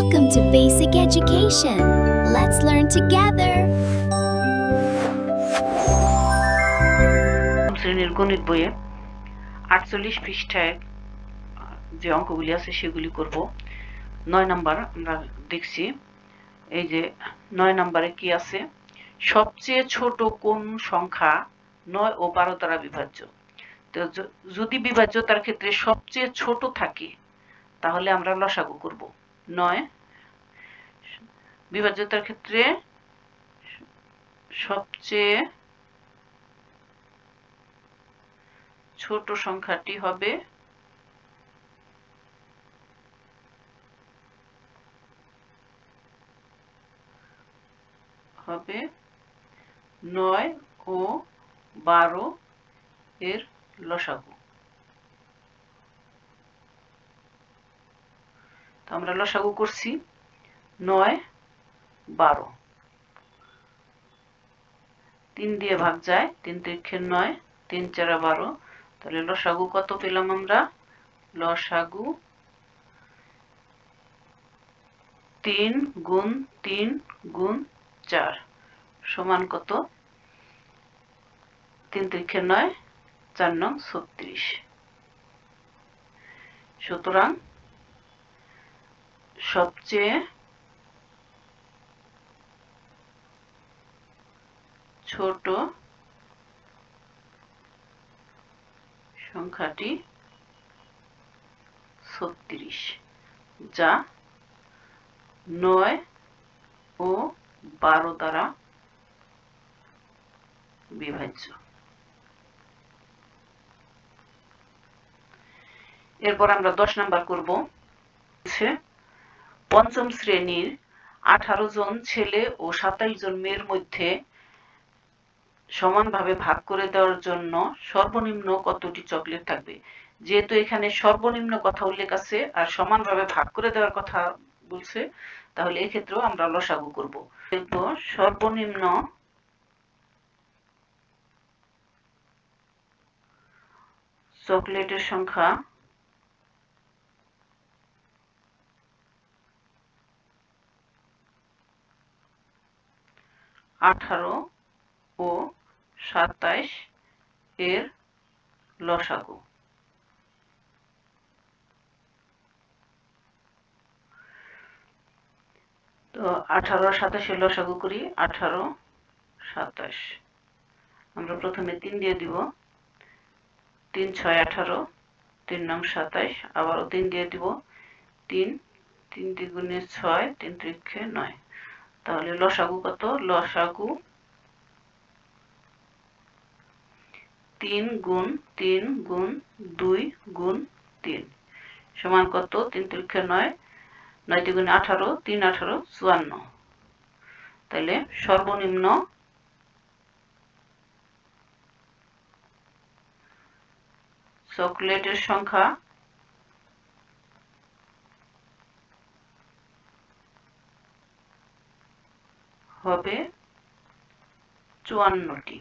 Welcome to Basic Education. Let's learn together. শ্রেণীর গণিত বইয়ে 48 পৃষ্ঠায় যে অঙ্কগুলি আছে সেগুলি করব। 9 নাম্বার আমরা দেখছি। এই যে 9 নাম্বারে কি আছে, সবচেয়ে ছোট কোন সংখ্যা 9 ও 12 দ্বারা বিভাজ্য। তো যদি বিভাজ্যতার ক্ষেত্রে সবচেয়ে ছোট থাকে তাহলে আমরা লসাগু করব। 9 বিভাজ্যতার ক্ষেত্রে সবচেয়ে ছোট সংখ্যাটি হবে 9 ও 12 এর লসাগু। তো আমরা লসাগু করছি 9 12, 3 দিয়ে ভাগ যায়, 3 3 9, 3 4 12। তাহলে লসাগু কত পেলাম আমরা? লসাগু 3 গুণ 3 গুণ 4 সমান কত? 3 3 9, 4 9 36। সুতরাং সবচেয়ে ছোট সংখ্যাটি 36, যা 9 ও 12 দ্বারা বিভাজ্য। এরপর আমরা 10 নাম্বার করব। পঞ্চম শ্রেণীর 18 জন ছেলে ও 27 জন মেয়ের মধ্যে সমানভাবে ভাগ করে দেওয়ার জন্য সর্বনিম্ন কতটি চকলেট থাকবে। যেহেতু এখানে সর্বনিম্ন কথা উল্লেখ আছে আর সমানভাবে ভাগ করে দেওয়ার কথা বলছে, তাহলে এক্ষেত্রেও আমরা লসাগু করব। সর্বনিম্ন চকলেটের সংখ্যা 18 ও 27 এর লসাগু। তো 18 আর 27 এর লসাগু করি। 18 27 আমরা প্রথমে 3 দিয়ে দিব। 3 6 18, 3 9 27, আবারও 3 দিয়ে দিব। 3 3 দ্বিগুণে 6, 3 3 9। তাহলে লসাগু কত? লসাগু 3 গুণ 3 গুণ 2 গুণ 3 সমান কত? 3 3 9, 9 দ্বিগুণে 18, 3 18 54। তাহলে সর্বনিম্ন চকলেটের সংখ্যা হবে 54টি।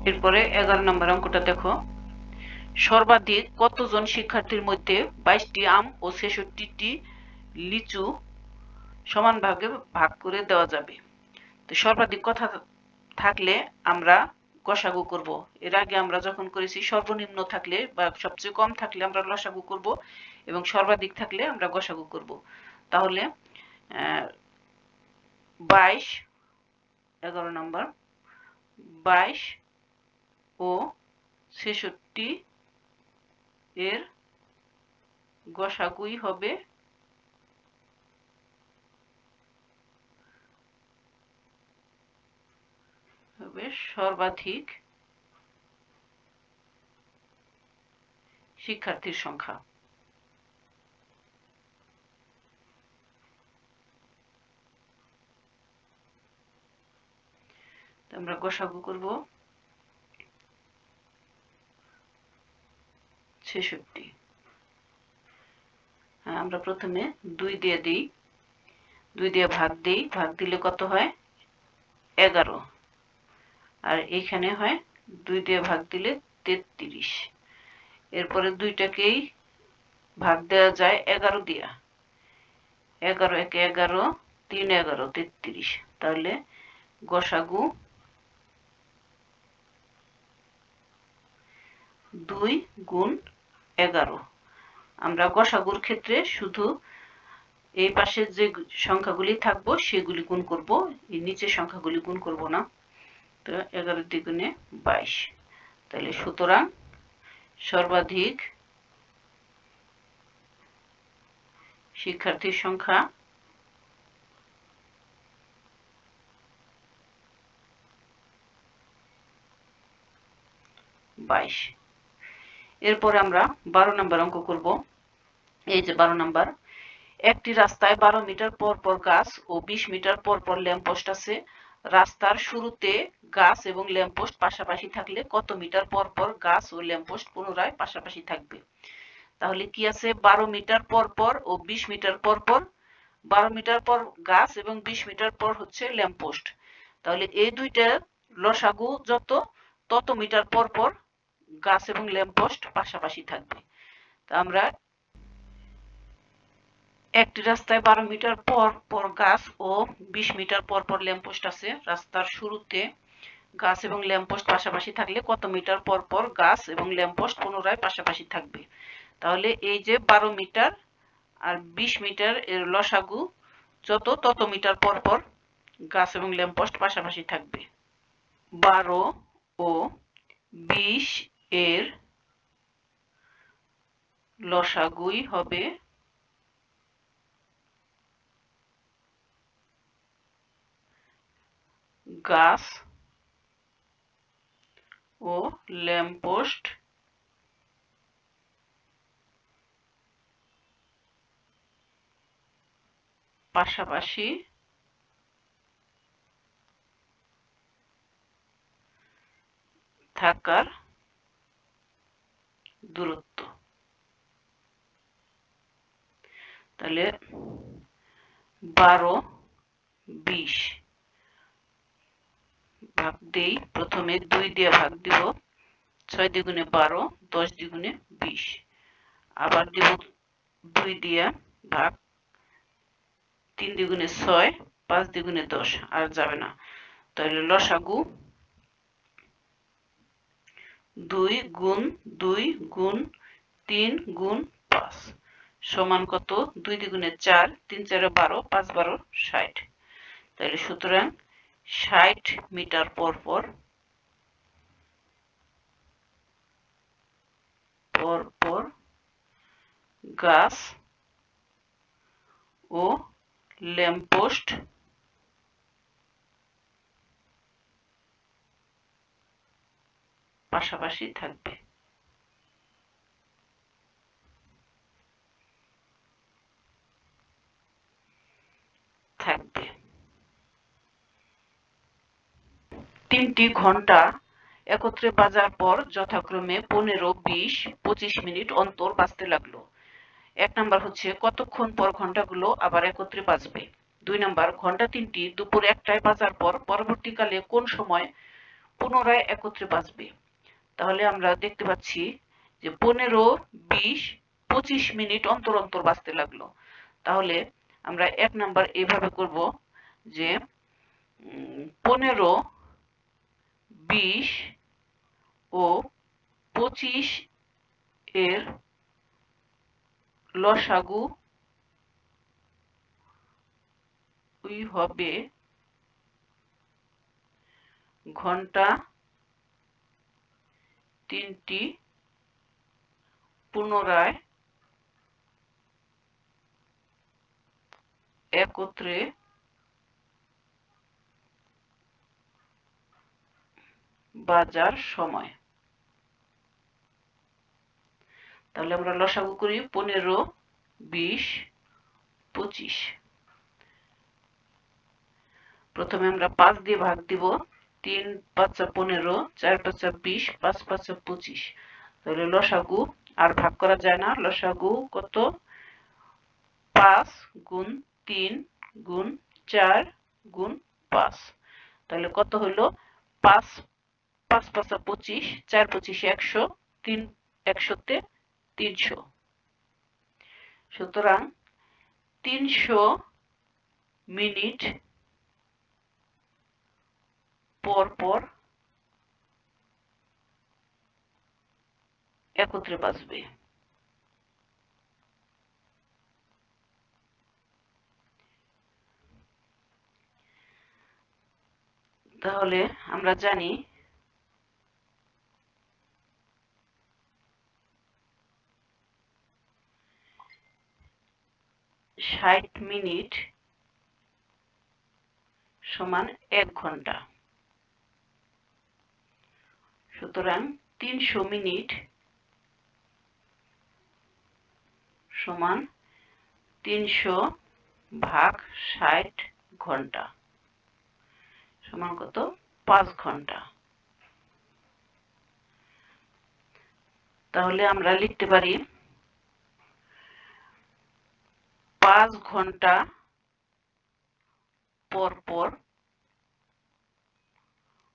এরপরে 11 নম্বর অঙ্কটা দেখো, সর্বাধিক কতজন শিক্ষার্থীর মধ্যে 22টি আম ও 66টি লিচু সমানভাবে ভাগ করে দেওয়া যাবে। তো সর্বাধিক কথা থাকলে আমরা গসাগু করব। এর আগে আমরা যখন করেছি সর্বনিম্ন থাকলে বা সবচেয়ে কম থাকলে আমরা লসাগু করব এবং সর্বাধিক থাকলে আমরা গসাগু করব। তাহলে 22, 11 নম্বর 22 ও 66 এর গসাগুই হবে সর্বাধিক শিক্ষার্থীর সংখ্যা। আমরা গসাগু করব 66। আমরা প্রথমে 2 দিয়ে দিই, 2 দিয়ে ভাগ দিই, ভাগ দিলে কত হয়? 11। আর এখানে হয় 2 দিয়ে ভাগ দিলে 33। এরপরে দুইটাকেই ভাগ দেওয়া যায় 11 দিয়া। 11 একে 11, 3 11 33। তাহলে গসাগু 2 গুণ 11। আমরা গসাগুর ক্ষেত্রে শুধু এই পাশে যে সংখ্যাগুলি থাকবো সেগুলি গুণ করব, এই নিচের সংখ্যাগুলি গুণ করব না। তো 11 দ্বিগুণে 22। তাহলে সুতরাং সর্বাধিক শিক্ষার্থীর সংখ্যা 22। এরপরে আমরা 12 নম্বর অঙ্ক করব। এই যে 12 নম্বর, একটি রাস্তায় 12 মিটার পর পর গাছ ও 20 মিটার পর পর ল্যাম্পপোস্ট আছে। রাস্তার শুরুতে গাছ এবং ল্যাম্পপোস্ট পাশাপাশি থাকলে কত মিটার পর পর গাছ ও ল্যাম্পপোস্ট পুনরায় পাশাপাশি থাকবে? তাহলে কি আছে, 12 মিটার পর পর ও 20 মিটার পর পর। 12 মিটার পর গাছ এবং 20 মিটার পর হচ্ছে ল্যাম্পপোস্ট। তাহলে এই দুইটা লসাগু যত, তত মিটার পর পর গাছ এবং ল্যাম্পপোস্ট পাশাপাশি থাকবে। তা আমরা একটি রাস্তায় 12 মিটার পর পর গাছ ও 20 মিটার পর পর ল্যাম্পপোস্ট আছে। রাস্তার শুরুতে গাছ এবং ল্যাম্পপোস্ট পাশাপাশি থাকলে কত মিটার পর পর গাছ এবং ল্যাম্পপোস্ট পুনরায় পাশাপাশি থাকবে? তাহলে এই যে 12 মিটার আর 20 মিটার এর লসাগু যত, তত মিটার পর পর গাছ এবং ল্যাম্পপোস্ট পাশাপাশি থাকবে। 12 ও 20 এর লসাগুই হবে গাছ ও ল্যাম্পপোস্ট পাশাপাশি থাকার দূরত্ব। তাহলে 12 20 ভাগ দেই, প্রথমে 2 দিয়ে ভাগ দিব, 6 দ্বিগুণে 12, 10 দ্বিগুণে 20। আবার দিব 2 দিয়ে ভাগ, 3 দ্বিগুণে 6, 5 দ্বিগুণে 10, আর যাবে না। তাহলে লসাগু 2 গুণ 2 গুণ 3 গুণ 5 সমান কত? 2 দ্বিগুণে 4, 3 4 12, 5 12 60। তাহলে সুতরাং 60 মিটার পর পর গাছ ও ল্যাম্পপোস্ট পাশাপাশি থাকবে। তিনটি ঘন্টা একত্রে বাজার পর যথাক্রমে 15, 20, 25 মিনিট অন্তর বাজতে লাগলো। 1 নাম্বার হচ্ছে কতক্ষণ পর ঘন্টাগুলো আবার একত্রে বাজবে। 2 নাম্বার, ঘন্টা তিনটি দুপুর 1টায় বাজার পর পরবর্তীকালে কোন সময় পুনরায় একত্রে বাজবে? তাহলে আমরা দেখতে পাচ্ছি যে 15, 20, 25 মিনিট অন্তর অন্তর বাজতে লাগলো। তাহলে আমরা 1 নাম্বার এভাবে করব যে 15, 20 ও 25 এর লসাগু হবে ঘন্টা তিনটি পুনরায় একত্রে বাজার সময়। তাহলে আমরা লসাগু করি 15, 20, 25। প্রথমে আমরা 5 দিয়ে ভাগ দিব, 3 5 15, 4 5 20, 5 5 25। তাহলে লসাগু আর ভাগ করা যায় না, লসাগু কত? 5 গুণ 3 গুণ 4 গুণ 5। তাহলে কত হলো? 5 5 5 25, 4 25 100, 3 100 তে 300। সুতরাং 300 মিনিট পর পর একত্রে বাজবে। তাহলে আমরা জানি 60 মিনিট সমান 1 ঘন্টা। সুতরাং 300 মিনিট সমান 300 ভাগ 60 ঘন্টা সমান কত? 5 ঘন্টা। তাহলে আমরা লিখতে পারি 5 ঘন্টা পর পর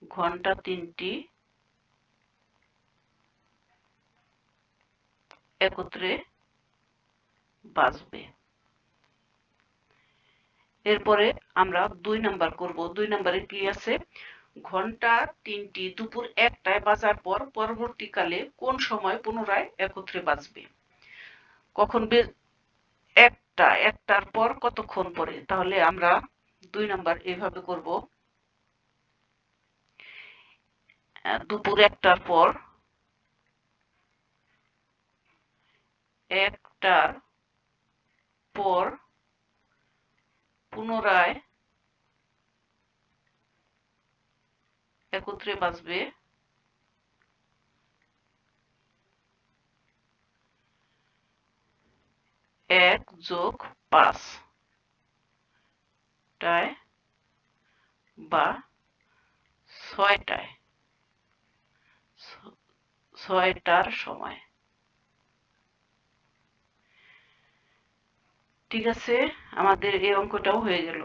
ঘন্টা 3টি একত্রে বাজবে। এরপরে আমরা 2 নাম্বার করব। 2 নাম্বারে কি আছে? ঘন্টা 3টি দুপুর 1টায় বাজার পর পরবর্তীকালে কোন সময় পুনরায় একত্রে বাজবে? কখন 1টার পর কতক্ষণ পরে? তাহলে আমরা 2 নাম্বার এভাবে করব। দুপুর 1টার পর 1টার পর পুনরায় একত্রে বাজবে 1 যোগ 5 টায় বা 6টায়, 6টার সময়। ঠিক আছে, আমাদের এই অঙ্কটাও হয়ে গেল।